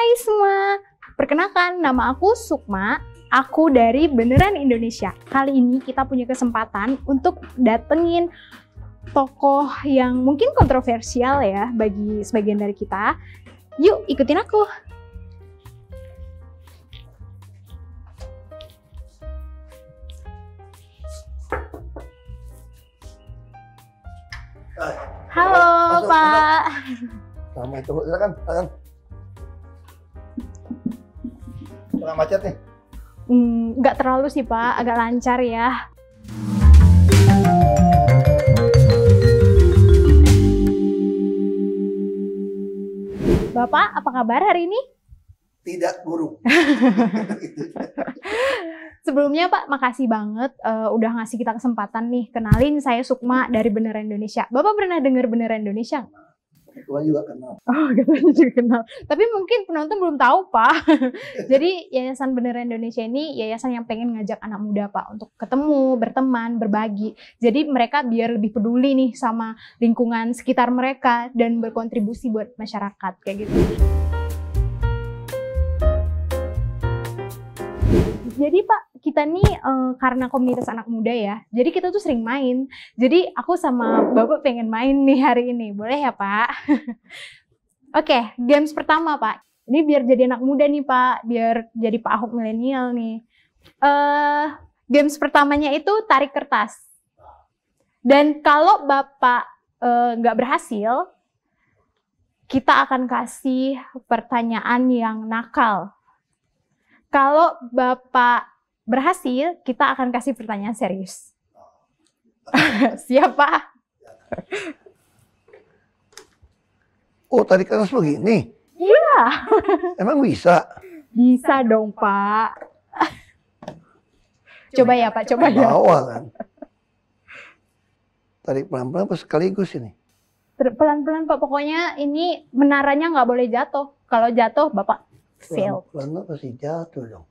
Hai semua, perkenalkan nama aku Sukma, aku dari Beneran Indonesia. Kali ini kita punya kesempatan untuk datengin tokoh yang mungkin kontroversial ya bagi sebagian dari kita. Yuk ikutin aku. Halo masuk, Pak. Sama itu, silakan. Tengah macet nih. Nggak terlalu sih Pak, agak lancar ya. Bapak, apa kabar hari ini? Tidak buruk. Sebelumnya Pak, makasih banget udah ngasih kita kesempatan nih. Kenalin, saya Sukma dari Beneran Indonesia. Bapak pernah dengar Beneran Indonesia? Ketua juga kenal. Oh, katanya juga kenal. Tapi mungkin penonton belum tahu, Pak. Jadi Yayasan Beneran Indonesia ini yayasan yang pengen ngajak anak muda, Pak, untuk ketemu, berteman, berbagi. Jadi mereka biar lebih peduli nih sama lingkungan sekitar mereka dan berkontribusi buat masyarakat kayak gitu. Jadi Pak, kita nih karena komunitas anak muda ya, jadi kita tuh sering main. Jadi aku sama Bapak pengen main nih hari ini, boleh ya Pak? Oke, games pertama Pak. Ini biar jadi anak muda nih Pak, biar jadi Pak Ahok milenial nih. Games pertamanya itu tarik kertas. Dan kalau Bapak nggak berhasil, kita akan kasih pertanyaan yang nakal. Kalau Bapak berhasil, kita akan kasih pertanyaan serius. Siap, Pak? Oh, tarik kertas begini? Iya. Emang bisa? Bisa dong, Pak. Coba ya, Pak. Coba ya. Bawa kan? Tarik pelan-pelan apa sekaligus ini? Pelan-pelan, Pak. Pokoknya ini menaranya nggak boleh jatuh. Kalau jatuh, Bapak fail. Pelan-pelan pasti jatuh dong.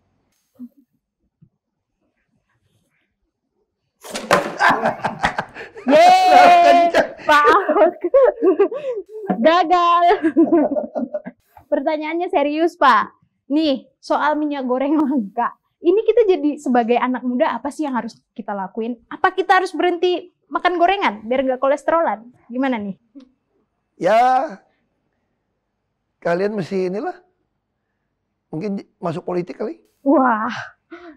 Yeay, Pak Ahok. Gagal. Pertanyaannya serius, Pak. Nih, soal minyak goreng langka. Ini kita jadi sebagai anak muda, apa sih yang harus kita lakuin? Apa kita harus berhenti makan gorengan biar nggak kolesterolan? Gimana nih? Ya, kalian mesti inilah. Mungkin masuk politik kali. Wah,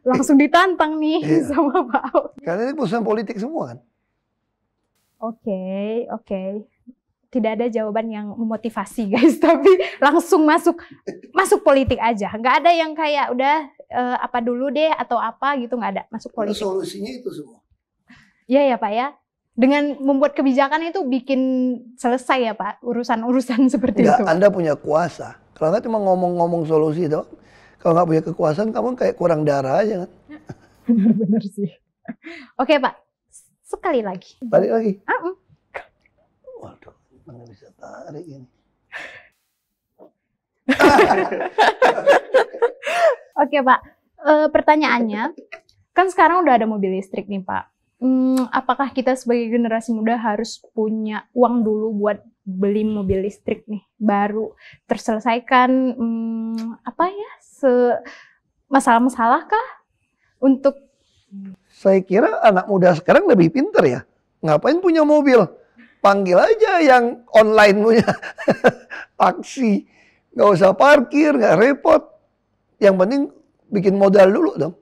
langsung ditantang nih Iya. sama Pak Ahok. Kalian ini perusahaan politik semua kan? Oke. Tidak ada jawaban yang memotivasi guys, tapi langsung masuk politik aja. Nggak ada yang kayak udah apa dulu deh atau apa gitu, nggak ada, masuk politik. Solusinya itu semua. Iya ya Pak ya. Dengan membuat kebijakan itu bikin selesai ya Pak urusan-urusan seperti Enggak, itu. Anda punya kuasa. Kalau nggak cuma ngomong-ngomong solusi dong. Kalau nggak punya kekuasaan, kamu kayak kurang darah aja kan? Benar-benar sih. Oke Pak, sekali lagi. Balik lagi. Waduh. Mana bisa tarik ini? Oke Pak, pertanyaannya, kan sekarang udah ada mobil listrik nih Pak. Apakah kita sebagai generasi muda harus punya uang dulu buat beli mobil listrik nih, baru terselesaikan masalah-masalah kah untuk? Saya kira anak muda sekarang lebih pinter ya. Ngapain punya mobil? Panggil aja yang online punya taksi. Nggak usah parkir, nggak repot. Yang penting bikin modal dulu dong.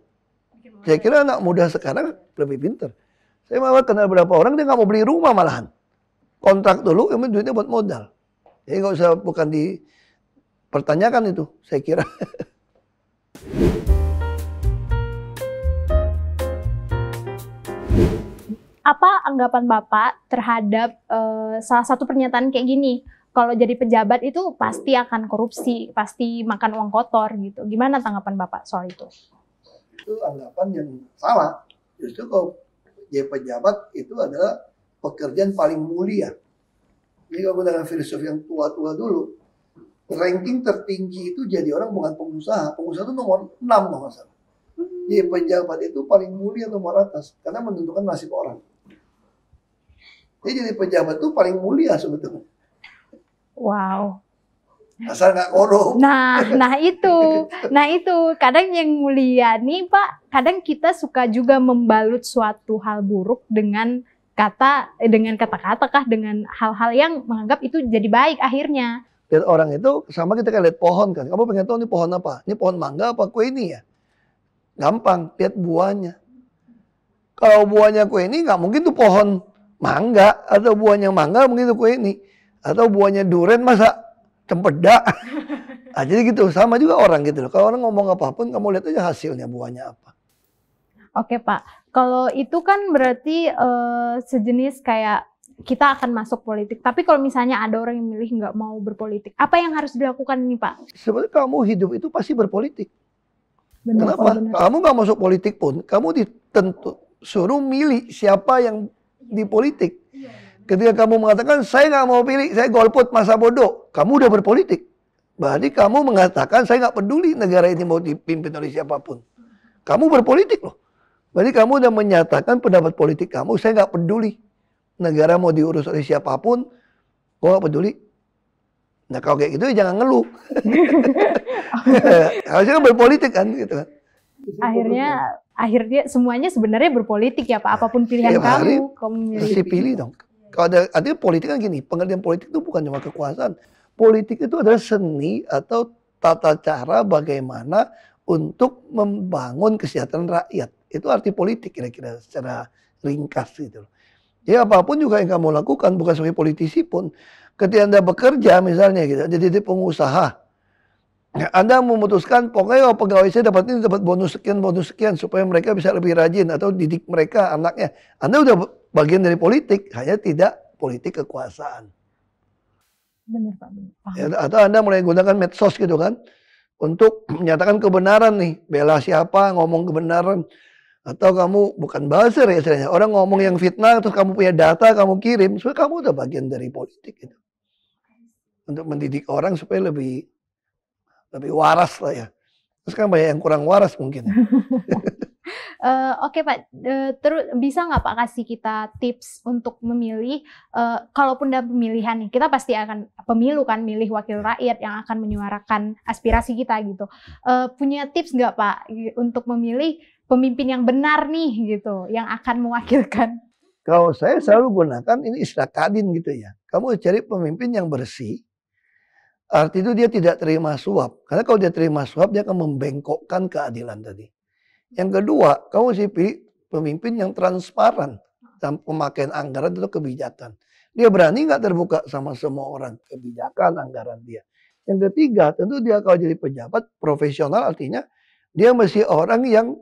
Saya kira anak muda sekarang lebih pinter. Saya malah kenal beberapa orang dia nggak mau beli rumah malahan. Kontrak dulu, yang penting duitnya buat modal. Jadi nggak usah, bukan dipertanyakan itu, saya kira. Apa anggapan Bapak terhadap salah satu pernyataan kayak gini? Kalau jadi pejabat itu pasti akan korupsi, pasti makan uang kotor gitu. Gimana tanggapan Bapak soal itu? Itu anggapan yang salah. Justru kalau jadi pejabat itu adalah pekerjaan paling mulia. Jadi kalau dengan filosofi yang tua-tua dulu, ranking tertinggi itu jadi orang bukan pengusaha. Pengusaha itu nomor 6 kalau nggak salah. Jadi pejabat itu paling mulia nomor atas karena menentukan nasib orang. Jadi pejabat itu paling mulia sebetulnya. Wow. asal nggak korup. Nah itu kadang yang mulia nih Pak, kadang kita suka juga membalut suatu hal buruk dengan kata-kata kah, dengan hal-hal yang menganggap itu jadi baik akhirnya. Lihat orang itu sama kita kayak lihat pohon kan. Kamu pengen tahu ini pohon apa? Ini pohon mangga apa kue ini ya? Gampang, lihat buahnya. Kalau buahnya kue ini nggak mungkin tuh pohon mangga, atau buahnya mangga mungkin tuh kue ini, atau buahnya durian masa cempedak. Nah, jadi gitu, sama juga orang gitu loh. Kalau orang ngomong apapun, kamu lihat aja hasilnya buahnya apa. Oke Pak, kalau itu kan berarti sejenis kayak kita akan masuk politik. Tapi kalau misalnya ada orang yang milih nggak mau berpolitik, apa yang harus dilakukan nih Pak? Sebenarnya kamu hidup itu pasti berpolitik. Benar, kenapa? benar. Kamu nggak masuk politik pun, kamu suruh milih siapa yang di politik. Ketika kamu mengatakan, saya nggak mau pilih, saya golput masa bodoh, kamu udah berpolitik. Berarti kamu mengatakan, saya nggak peduli negara ini mau dipimpin oleh siapapun. Kamu berpolitik loh. Berarti kamu udah menyatakan pendapat politik kamu, saya nggak peduli. Negara mau diurus oleh siapapun, gue nggak peduli. Nah kalau kayak gitu ya jangan ngeluh. Harusnya kan berpolitik kan gitu kan. Akhirnya semuanya sebenarnya berpolitik ya Pak. Apapun pilihan kamu milih. Mesti pilih dong. Kalau artinya politik kan gini, pengertian politik itu bukan cuma kekuasaan. Politik itu adalah seni atau tata cara bagaimana untuk membangun kesejahteraan rakyat. Itu arti politik kira-kira secara ringkas gitu. Jadi apapun juga yang kamu lakukan, bukan sebagai politisi pun, ketika Anda bekerja misalnya gitu, jadi pengusaha, Anda memutuskan pokoknya pegawai saya dapat bonus sekian supaya mereka bisa lebih rajin atau didik mereka anaknya. Anda udah bagian dari politik, hanya tidak politik kekuasaan. Benar Pak. Ya, atau Anda mulai gunakan medsos gitu kan, untuk menyatakan kebenaran nih, bela siapa, ngomong kebenaran. Atau kamu bukan buzzer ya istilahnya, orang ngomong yang fitnah, terus kamu punya data, kamu kirim, supaya kamu udah bagian dari politik gitu. Untuk mendidik orang supaya lebih waras lah ya. Terus kan banyak yang kurang waras mungkin. Oke Pak, terus bisa nggak Pak kasih kita tips untuk memilih, kalaupun dalam pemilihan nih, kita pasti akan pemilu kan, milih wakil rakyat yang akan menyuarakan aspirasi kita gitu. Punya tips nggak Pak untuk memilih pemimpin yang benar nih gitu, yang akan mewakilkan? Kalau saya selalu gunakan ini istilah Kadin gitu ya. Kamu cari pemimpin yang bersih. Arti itu dia tidak terima suap. Karena kalau dia terima suap, dia akan membengkokkan keadilan tadi. Yang kedua, kamu mesti pilih pemimpin yang transparan dalam pemakaian anggaran atau kebijakan. Dia berani nggak terbuka sama semua orang kebijakan anggaran dia. Yang ketiga, tentu dia kalau jadi pejabat profesional, artinya dia mesti orang yang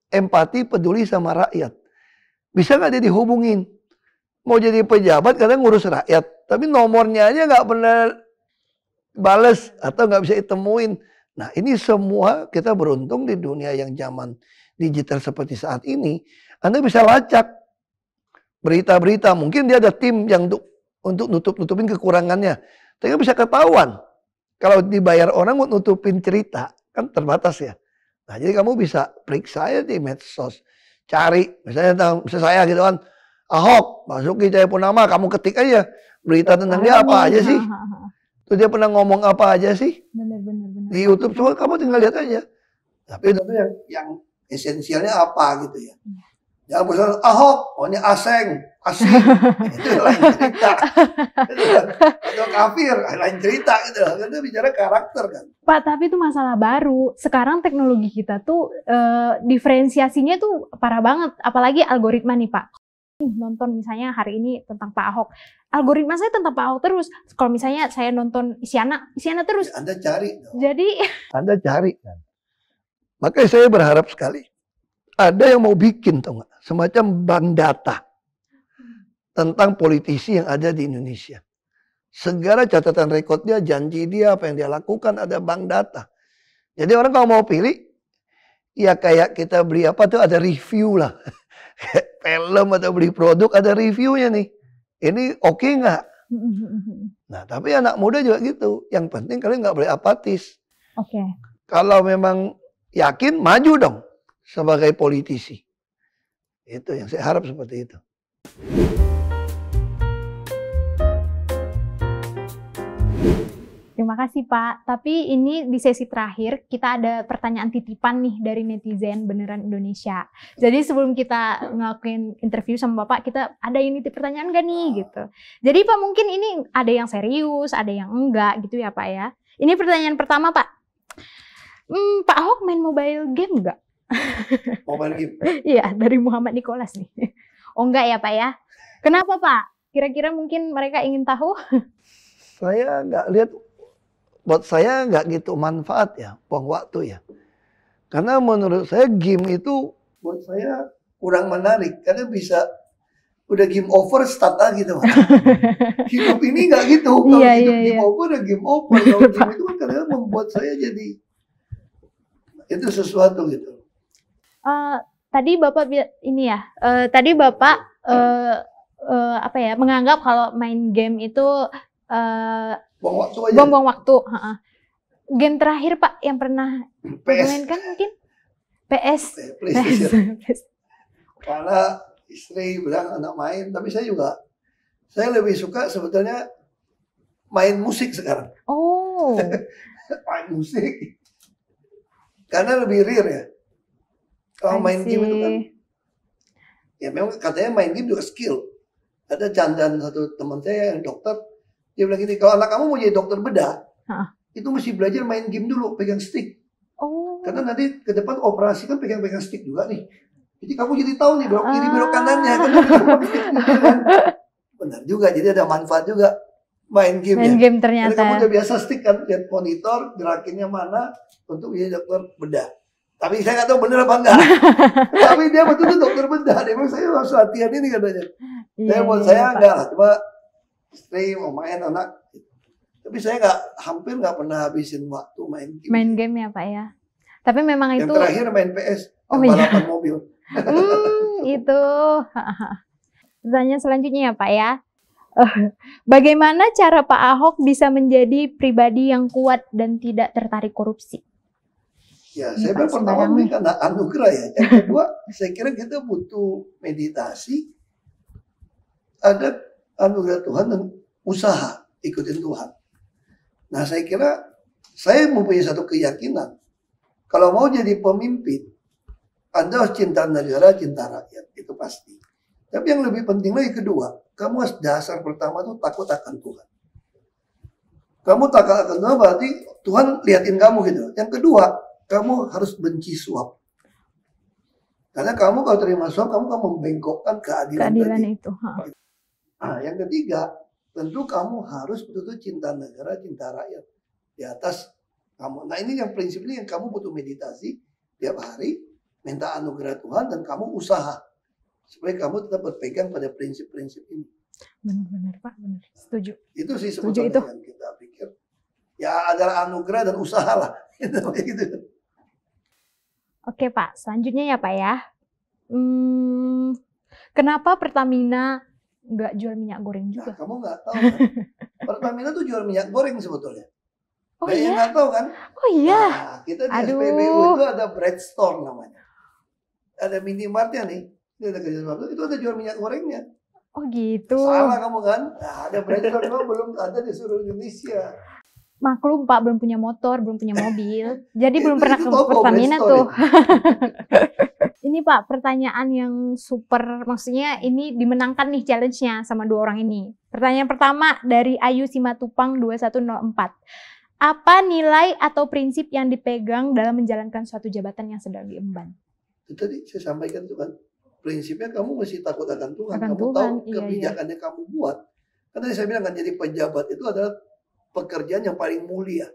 empati, peduli sama rakyat. Bisa nggak dia dihubungin? Mau jadi pejabat kadang ngurus rakyat, tapi nomornya aja nggak pernah bales atau nggak bisa ditemuin. Nah ini semua kita beruntung di dunia yang zaman digital seperti saat ini. Anda bisa lacak berita-berita. Mungkin dia ada tim yang untuk nutupin kekurangannya. Tapi bisa ketahuan. Kalau dibayar orang untuk nutupin cerita, kan terbatas ya. Nah jadi kamu bisa periksa ya di medsos. Cari, misalnya saya gitu kan, Ahok, Basuki Cahayapurnama, kamu ketik aja berita tentang dia apa aja sih. Tuh dia pernah ngomong apa aja sih? Benar. Di YouTube cuma kamu tinggal lihat aja. Tapi tentu yang esensialnya apa gitu ya. Jangan bosan Ahok, ini asing. Itu lain cerita. Atau kafir, lain cerita gitu. Itu bicara karakter kan. Pak, tapi itu masalah baru. Sekarang teknologi kita tuh diferensiasinya tuh parah banget. Apalagi algoritma nih Pak. Nonton misalnya hari ini tentang Pak Ahok. Algoritma saya tentang Pak Ahok terus. Kalau misalnya saya nonton Isyana terus. Ya, Anda cari. Jadi Anda cari kan. Makanya saya berharap sekali. Ada yang mau bikin tau gak? Semacam bank data. Tentang politisi yang ada di Indonesia. Segala catatan rekodnya, janji dia, apa yang dia lakukan, ada bank data. Jadi orang kalau mau pilih, ya kayak kita beli apa tuh ada review lah. Film atau beli produk ada reviewnya nih. Ini oke nggak? Nah tapi anak muda juga gitu. Yang penting kalian nggak boleh apatis. Oke. Kalau memang yakin, maju dong sebagai politisi. Itu yang saya harap seperti itu. Terima kasih Pak. Tapi ini di sesi terakhir kita ada pertanyaan titipan nih dari netizen Beneran Indonesia. Jadi sebelum kita ngelakuin interview sama Bapak, kita ada yang nitip pertanyaan gak nih gitu. Jadi Pak mungkin ini ada yang serius, ada yang enggak gitu ya Pak ya. Ini pertanyaan pertama Pak. Pak Ahok main mobile game nggak? Mobile game? Iya, dari Muhammad Nicholas nih. Oh enggak ya Pak ya? Kenapa Pak? Kira-kira mungkin mereka ingin tahu? Saya nggak lihat, buat saya nggak gitu manfaat ya, buang waktu ya. Karena menurut saya game itu buat saya kurang menarik. Karena bisa udah game over start lagi tuh. Hidup ini nggak gitu. Kalau game over udah game over. Kalau game itu kan kadang membuat saya jadi itu sesuatu gitu. Tadi Bapak ini ya, tadi Bapak apa ya, menganggap kalau main game itu buang waktu aja. Buang waktu. Game terakhir Pak yang pernah mainkan mungkin PS. PlayStation. Karena istri bilang anak main, tapi saya lebih suka sebetulnya main musik sekarang. Oh. Main musik. Karena lebih real ya. Kalau main game itu kan, ya memang katanya main game juga skill. Ada candaan satu teman saya yang dokter, dia bilang gini, kalau anak kamu mau jadi dokter bedah, itu mesti belajar main game dulu, pegang stick. Oh. Karena nanti ke depan operasi kan pegang-pegang stick juga nih. Jadi kamu jadi tahu nih belok kiri belok kanannya. Kan? Benar juga, jadi ada manfaat juga main game. Main game ternyata. Karena kamu udah biasa stick kan, lihat monitor, gerakinnya mana untuk jadi dokter bedah. Tapi saya nggak tahu bener apa enggak. Tapi dia betul-betul dokter bedah. Dia bilang saya harus latihan ini katanya. Saya enggak lah, cuma istri mau main anak. Tapi saya hampir nggak pernah habisin waktu main game. Main game ya Pak ya. Tapi memang yang itu. Yang terakhir main PS, balapan mobil. Itu. Pertanyaan selanjutnya ya Pak ya. Bagaimana cara Pak Ahok bisa menjadi pribadi yang kuat dan tidak tertarik korupsi? Ya, saya pertama mungkin karena anugerah ya. Yang kedua, saya kira kita butuh meditasi, ada anugerah Tuhan dan usaha ikutin Tuhan. Nah, saya kira saya mempunyai satu keyakinan. Kalau mau jadi pemimpin, Anda harus cinta negara, cinta rakyat. Itu pasti. Tapi yang lebih penting lagi kedua, kamu harus dasar pertama tuh takut akan Tuhan. Kamu takut akan Tuhan berarti Tuhan liatin kamu gitu. Yang kedua, kamu harus benci suap. Karena kamu kalau terima suap, kamu akan membengkokkan keadilan itu. Nah, yang ketiga, tentu kamu harus betul-betul cinta negara, cinta rakyat. Di atas kamu. Nah ini yang prinsip ini yang kamu butuh meditasi tiap hari, minta anugerah Tuhan dan kamu usaha. Supaya kamu tetap berpegang pada prinsip-prinsip ini. Benar-benar Pak, benar. Setuju. Itu sih sebetulnya yang kita pikir. Ya adalah anugerah dan usaha lah. Gitu. Oke Pak, selanjutnya ya Pak ya. Kenapa Pertamina nggak jual minyak goreng juga? Nah, kamu nggak tahu kan? Pertamina tuh jual minyak goreng sebetulnya. Oh iya? Nggak tahu kan? Oh iya? Nah, kita di SPBU itu ada bread store namanya. Ada minimartnya nih. Itu ada kerjasama, itu ada jual minyak gorengnya. Oh gitu. Salah kamu kan? Nah, ada bread store belum ada di seluruh Indonesia. Maklum Pak, belum punya motor, belum punya mobil. Jadi belum pernah ke Pertamina tuh. Ini Pak, pertanyaan yang super, maksudnya ini dimenangkan nih challenge-nya sama dua orang ini. Pertanyaan pertama dari Ayu Simatupang 2104. Apa nilai atau prinsip yang dipegang dalam menjalankan suatu jabatan yang sedang diemban? Itu tadi saya sampaikan tuh kan. Prinsipnya kamu mesti takut akan Tuhan. Akan kamu Tuhan, tahu kebijakannya kamu buat. Karena saya bilang kan jadi pejabat itu adalah pekerjaan yang paling mulia.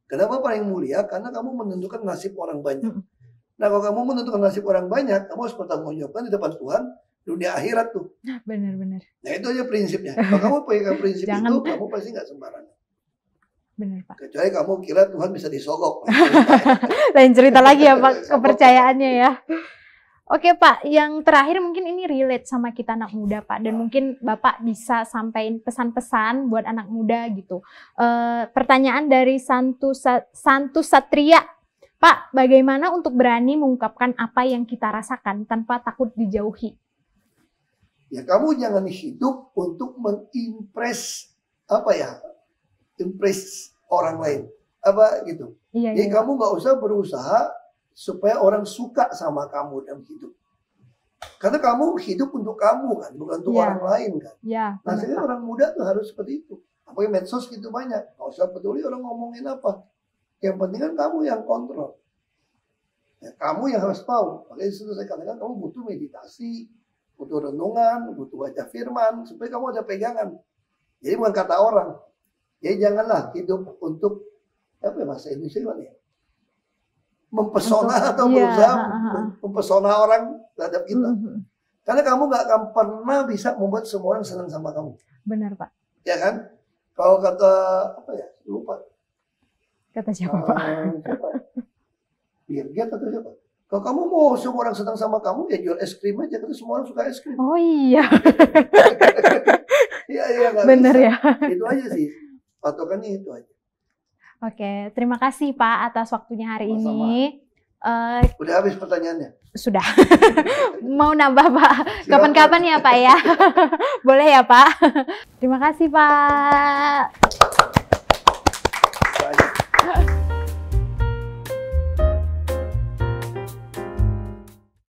Kenapa paling mulia? Karena kamu menentukan nasib orang banyak. Nah kalau kamu menentukan nasib orang banyak, kamu harus bertanggungjawabkan di depan Tuhan dunia akhirat tuh. Benar-benar. Nah itu aja prinsipnya. Kalau kamu pegang prinsip itu, kamu pasti nggak sembarangan. Benar Pak. Kecuali kamu kira Tuhan bisa disogok. Lain cerita lagi ya Pak, kepercayaannya ya. Oke Pak, yang terakhir mungkin ini relate sama kita anak muda Pak, dan mungkin Bapak bisa sampaikan pesan-pesan buat anak muda gitu. Pertanyaan dari Santu Satria, Pak, bagaimana untuk berani mengungkapkan apa yang kita rasakan tanpa takut dijauhi? Ya kamu jangan hidup untuk mengimpress impress orang lain. Apa gitu. Iya, Jadi iya. kamu nggak usah berusaha supaya orang suka sama kamu dalam hidup. Karena kamu hidup untuk kamu kan, bukan untuk Iya. orang lain kan. Iya, Nah, benar, sehingga Pak. orang muda tuh harus seperti itu. Apalagi medsos gitu banyak. Nggak usah peduli orang ngomongin apa. Yang penting kan kamu yang kontrol. Ya, kamu yang harus tahu. Makanya disitu saya katakan kamu butuh meditasi, butuh renungan, butuh baca firman, supaya kamu ada pegangan. Jadi bukan kata orang. Jadi janganlah hidup untuk, apa ya bahasa Indonesia gimana ya? Mempesona atau Iya, berusaha ha. mempesona orang terhadap kita. Mhm. Karena kamu nggak akan pernah bisa membuat semua orang senang sama kamu. Benar, Pak. Ya kan? Kalau kata, apa ya, lupa. Kata siapa, Pak? Siapa? Bill Gates atau siapa? Kalau kamu mau semua orang senang sama kamu, ya jual es krim aja. Karena semua orang suka es krim. Oh iya, Iya, nggak benar bisa. ya. Itu aja sih. Patokannya itu aja. Oke, terima kasih Pak atas waktunya hari Sama-sama. ini. Udah habis pertanyaannya. Sudah. Mau nambah Pak? Silakan. Kapan-kapan ya Pak ya? Boleh ya Pak? Terima kasih Pak.